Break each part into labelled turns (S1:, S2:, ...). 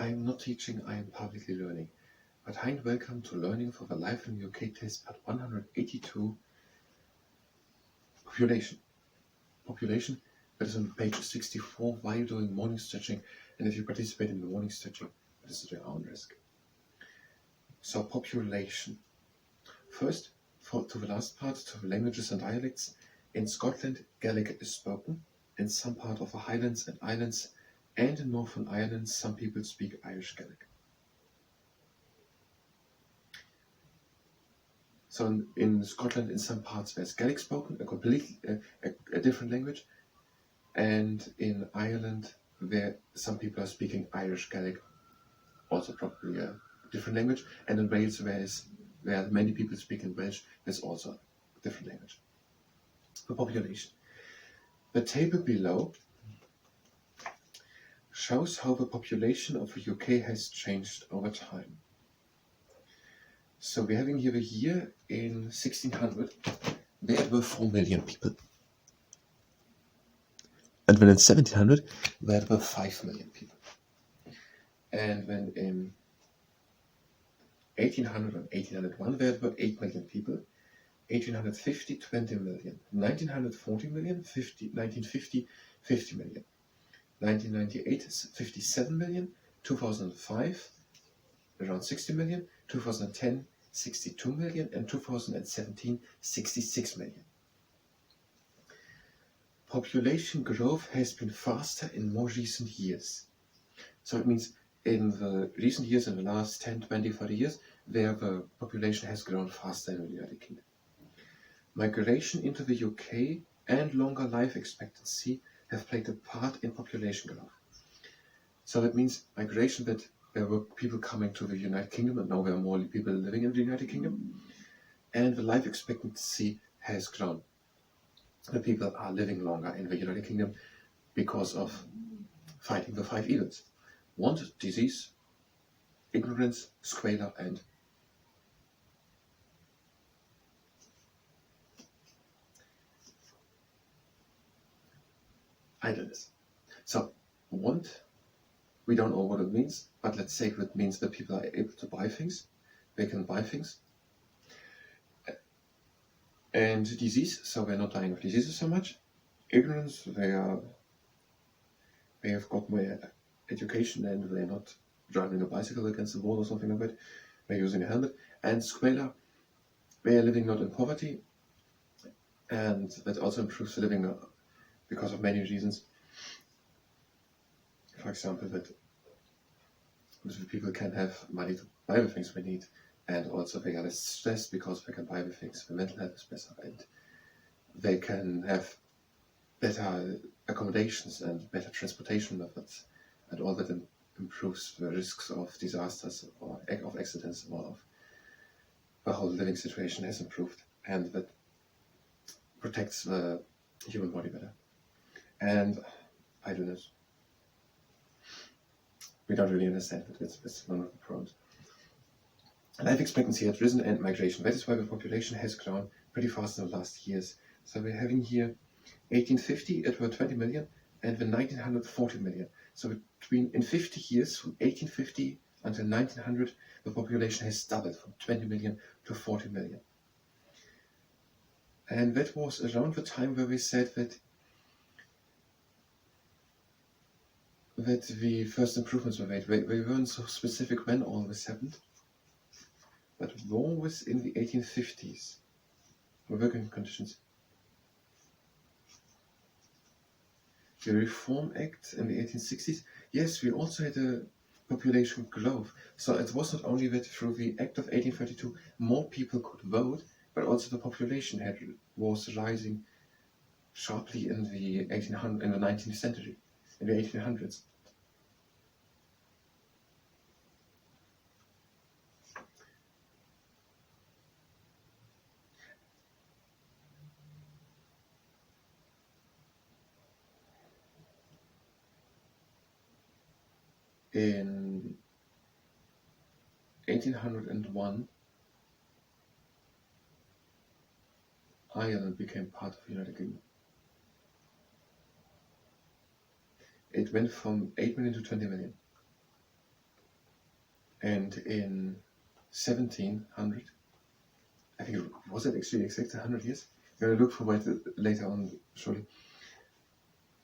S1: I am not teaching, I am publicly learning. But hi and welcome to Learning for the Life in UK test part 182, population. Population, that is on page 64, why you're doing morning stretching, and if you participate in the morning stretching, that is at your own risk. So population. First, to the last part, to the languages and dialects. In Scotland, Gaelic is spoken. In some part of the Highlands and Islands, and in Northern Ireland, some people speak Irish Gaelic. So in Scotland, in some parts, there's Gaelic spoken, a completely a different language, and in Ireland, where some people are speaking Irish Gaelic, also probably a different language, and in Wales, where many people speak in Welsh, there's also a different language. The population. The table below shows how the population of the UK has changed over time. So we're having here the year in 1600, there were 4 million people. And when in 1700, there were 5 million people. And when in 1800 and 1801, there were 8 million people. 1850, 20 million. 1940 million, 1950, 50 million. 1998, 57 million. 2005, around 60 million. 2010, 62 million. And 2017, 66 million. Population growth has been faster in more recent years. So it means in the recent years, in the last 10, 20, 30 years, where the population has grown faster in the United Kingdom. Migration into the UK and longer life expectancy have played a part in population growth. So that means migration, that there were people coming to the United Kingdom, and now there are more people living in the United Kingdom, and the life expectancy has grown. The people are living longer in the United Kingdom because of fighting the 5 evils: want, disease, ignorance, squalor, and idleness. So want, we don't know what it means, but let's say it means that people are able to buy things, they can buy things. And disease, so we're not dying of diseases so much. Ignorance, they have got more education and they're not driving a bicycle against the wall or something like that. They're using a helmet. And squalor, they are living not in poverty, and that also improves the living because of many reasons. For example, that people can have money to buy the things they need, and also they are less stressed because they can buy the things. The mental health is better, and they can have better accommodations and better transportation methods, and all that improves the risks of disasters or of accidents, or of the whole living situation has improved, and that protects the human body better. And idleness, we don't really understand, but it's one of the problems. Life expectancy has risen and migration. That is why the population has grown pretty fast in the last years. So we're having here 1850, it were 20 million, and then 1900, 40 million. So in 50 years, from 1850 until 1900, the population has doubled from 20 million to 40 million. And that was around the time where we said that the first improvements were made. We weren't so specific when all this happened, but war was in the 1850s. The working conditions. The Reform Act in the 1860s. Yes, we also had a population growth. So it was not only that through the Act of 1832 more people could vote, but also the population was rising sharply in the 19th century, in the 1800s. In 1801, Ireland became part of the United Kingdom. It went from 8 million to 20 million. And in 1700, I think it was it actually exactly 100 years? I'm going to look for it later on, surely.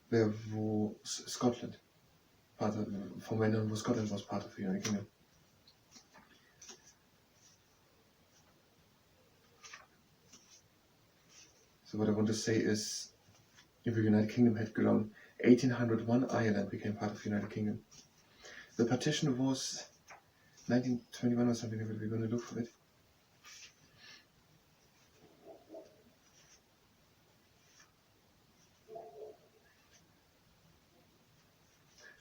S1: Where was Scotland, from when on Scotland was part of the United Kingdom. So what I want to say is, if the United Kingdom had grown, 1801 Ireland became part of the United Kingdom. The partition was 1921 or something, but we're going to look for it.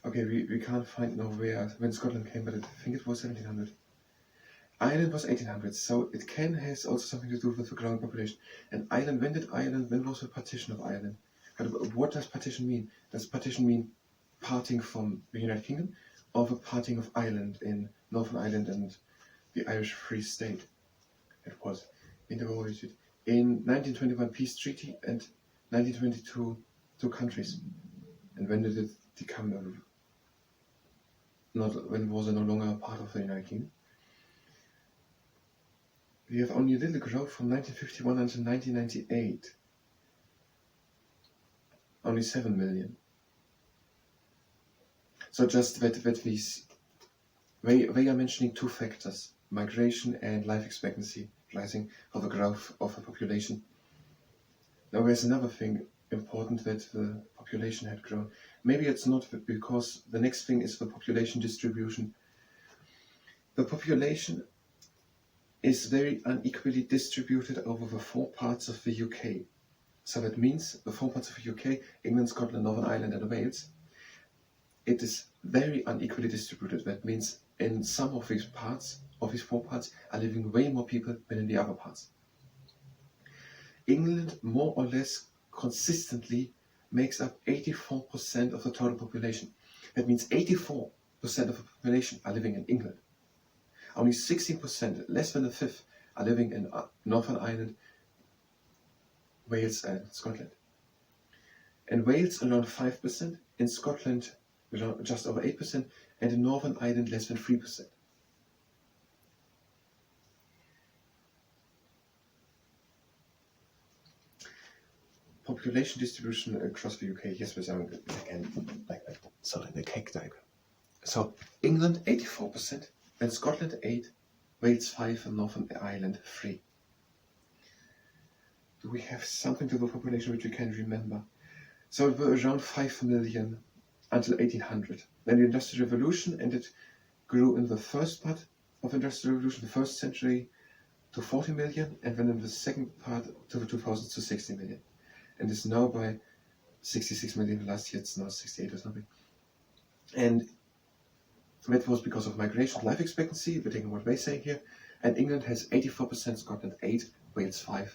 S1: Okay, we can't find nowhere when Scotland came, but I think it was 1700. Ireland was 1800, so it has also something to do with the growing population. And Ireland, when was the partition of Ireland? What does partition mean? Does partition mean parting from the United Kingdom, or the parting of Ireland in Northern Ireland and the Irish Free State? It was interrogated in 1921 peace treaty and 1922 two countries. And when did it become when was it no longer a part of the United Kingdom? We have only a little growth from 1951 until 1998. Only 7 million. So just that they are mentioning two factors, migration and life expectancy rising for the growth of the population. Now there's another thing important, that the population had grown. Maybe it's not, because the next thing is the population distribution. The population is very unequally distributed over the four parts of the UK. So that means the four parts of the UK, England, Scotland, Northern Ireland and Wales, it is very unequally distributed. That means in some of these parts, of these four parts, are living way more people than in the other parts. England more or less consistently makes up 84% of the total population. That means 84% of the population are living in England. Only 16%, less than a fifth, are living in Northern Ireland, Wales and Scotland. In Wales around 5%, in Scotland just over 8%, and in Northern Ireland less than 3%. Population distribution across the UK, yes, we're saying again, like the cake diagram. So England 84%, and Scotland 8%, Wales 5%, and Northern Ireland 3%. Do we have something to the population which we can remember? So it was around 5 million until 1800. Then the Industrial Revolution, and it grew in the first part of the Industrial Revolution, the first century, to 40 million, and then in the second part to the 2000s to 60 million. And is now by 66 million. Last year it's now 68 or something. And that was because of migration, life expectancy, we're taking what they're saying here. And England has 84%, Scotland 8%, Wales 5%,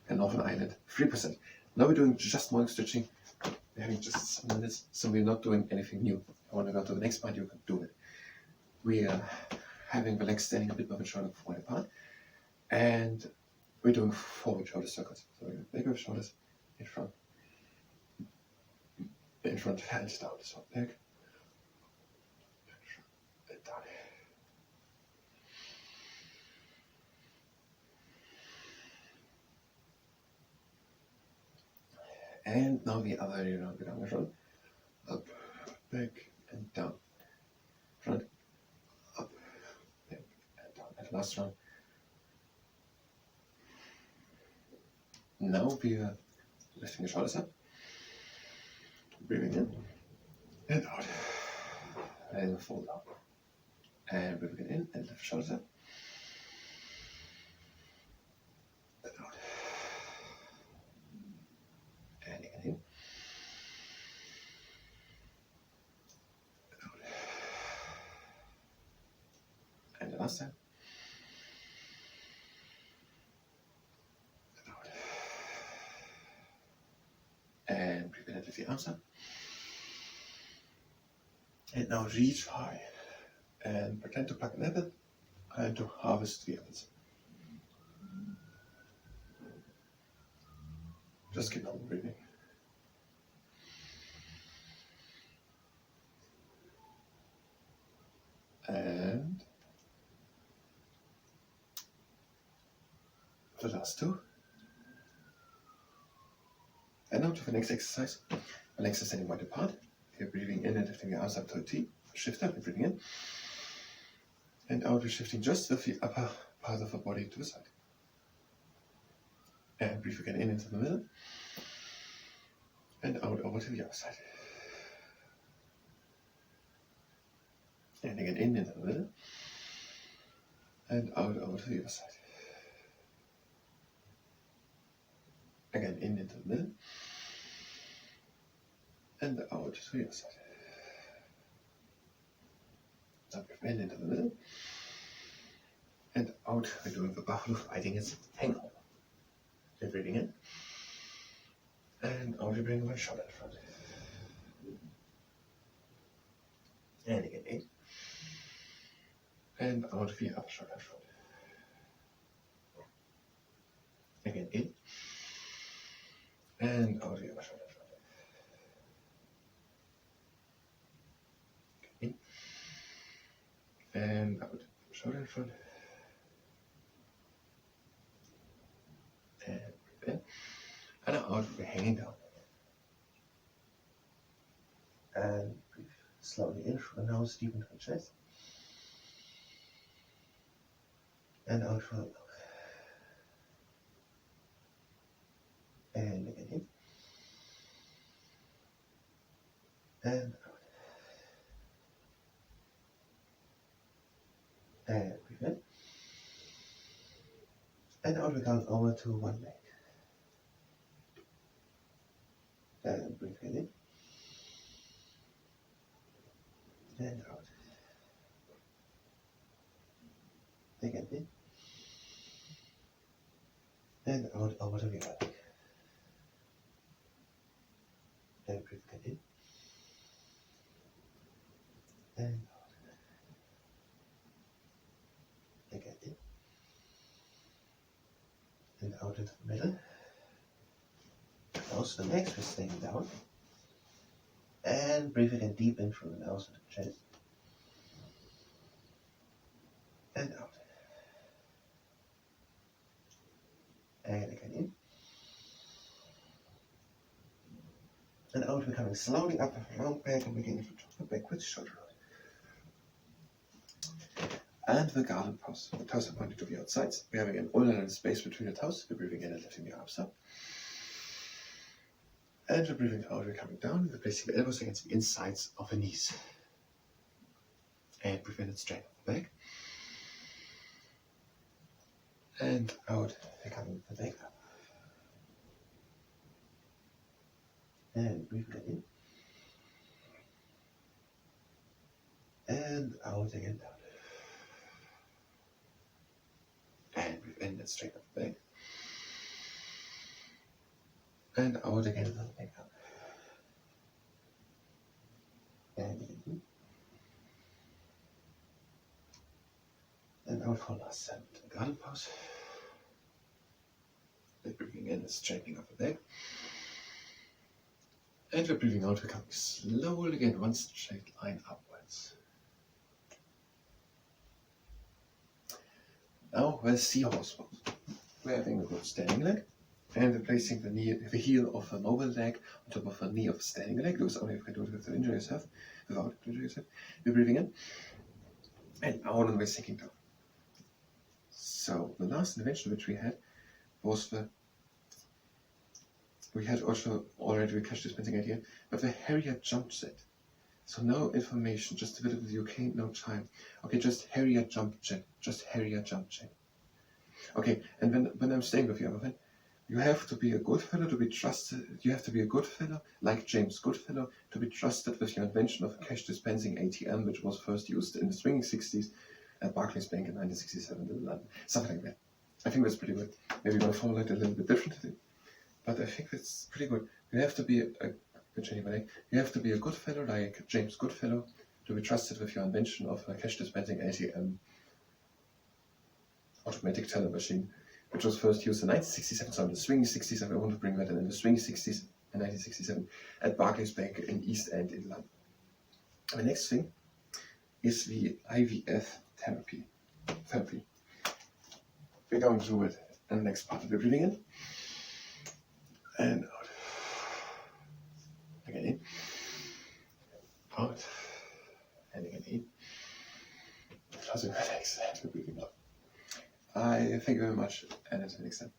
S1: and Northern Ireland 3%. Now we're doing just more stretching. We're having just some minutes, so we're not doing anything new. I want to go to the next part, you can do it. We are having the legs standing a bit more shoulder forward apart, and we're doing forward shoulder circles. So we're bigger shoulders in front and down. So back, and down. And now the other way around, front, up, back, and down. Front, up, back, and down. And last round. Now we are lifting the shoulders up, breathing in, and out, and fold up. And breathing in, and lift shoulders up, and out. And again in, and out. And the last time. And out. And breathe in and lift the arms up. And now reach high and pretend to pluck an apple and to harvest the apples. Just keep on breathing. And the last two. And now to the next exercise. The legs are standing wide apart. You're breathing in and lifting your arms up to a T. Shift up, you're breathing in. And out, we're shifting just with the upper part of the body to the side. And breathe again in into the middle. And out over to the other side. And again in into the middle. And out over to the other side. Again in into the middle. And out to the other side. Now breathe in into the middle. And out, we're doing the buffalo fighting its hangover. You're breathing in. And out, you bring one shoulder in front. And again in. And out the other shoulder in front. Again in. And out the other shoulder in front. In. And out, shoulder in front. And breathe in. And out, we're hanging down. And breathe slowly in through the nose, deep into the chest. And out through the mouth. And again in. And out. And breathe in. And out we count over to one leg. And breathe in. And out. Again in. And out over to the other leg. And breathe again in. And out. Again in. And out into the middle. Also the next, we're staying down. And breathe again deep in through the nose into the chest. And out. And again in. And out, we're coming slowly up and round back and beginning to drop back with shoulder roll. And the garden pose. The toes are pointed to the outsides. We're having an all-in space between the toes. We're breathing in and lifting the arms up. And we're breathing out, we're coming down. We're placing the elbows against the insides of the knees. And breathe in and straighten the back. And out, we're coming the back up. And breathe again in. And out again down. And breathe in and straighten the back. And out again and back up. And in. And out for last 7 garden pose. We're breathing in and straightening up the back. And we're breathing out, we're coming slowly again, one straight line upwards. Now we're seahorse pose. We're having a good standing leg. And we're placing the heel of the mobile leg on top of the knee of the standing leg. Those only if you can do it without injury yourself. Without injury yourself. We're breathing in. And out and we're sinking down. So the last intervention which we had was we had also already the cash dispensing idea, but the Harrier jump set. So no information, just a bit of the UK, no time. Okay, just Harrier jump check. Just Harrier jump check. Okay, and when I'm staying with you, Evan, you have to be a good fellow to be trusted. You have to be a good fellow, like James Goodfellow, to be trusted with your invention of a cash dispensing ATM, which was first used in the swinging 60s at Barclays Bank in 1967 in London. Something like that. I think that's pretty good. Maybe you're going to formulate it a little bit differently, but I think that's pretty good. You have to be you have to be a good fellow, like James Goodfellow, to be trusted with your invention of a cash dispensing ATM automatic teller machine, which was first used in 1967, so in the swinging 60s, and I want to bring that in the swinging 60s in 1967 at Barclays Bank in East End in London. The next thing is the IVF therapy. We're going through it And the next part of the breathing in and out. Again in, out, and again in. Closing my legs and we're breathing out. I thank you very much, and until next time.